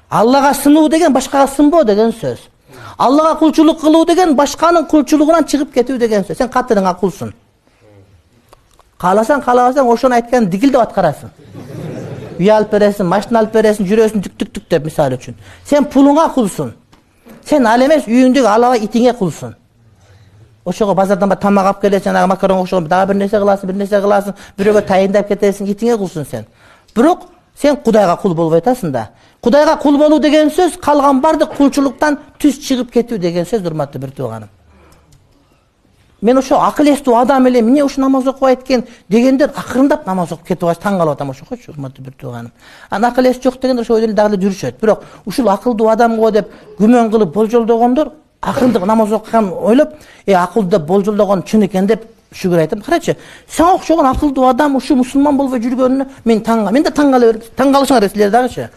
Аллага сынуу деген башкага сынбоо деген сөз. Аллага кулчулук кылуу деген башканын кулчулугунан чыгып кетүү деген сөз. Сен катырыңа кулсуң. Кааласаң, каалабасаң ошону айтканын дигилдеп аткарасың. Үй алып бересиң, машина алып бересиң, жүрөсүң түк деп мисалы үчүн. Сен пулуңа кулсуң. Сен ал эмес үйүңдөгү алаба итиңе кулсуң. Ошого базардан тамак алып келесиң, ага макаронго окшогон дагы бир нерсе кыласың, бирөөгө тайындап кетесиң, итиңе кулсуң сен. Бирок сен Кудайга кул болбой атасың да. Кудайга кул болуу деген сөз калган бардык кулчулуктан түз чыгып кетүү деген сөз, урматтуу бир тууганым. Мен ошо акыл эстүү адам эле эмне ушу намаз окубайт экен дегендер акырындап намаз окуп кетип калыш таң калып атам ошокочу, урматтуу бир тууганым. Анан акыл эс жок дегендер ошо ойдон дагы эле жүрүшөт. Бирок ушул акылдуу адам го деп күмөн кылып болжолдогондор акырындап намаз окуган ойлоп, акылдуу деп болжолдогон чын экен деп шүгүр айтам. Карачы, сага окшогон акылдуу адам ушу мусулман болбой жүргөнүнө мен да таң кала берем. Таң калышыңар силер дагычы.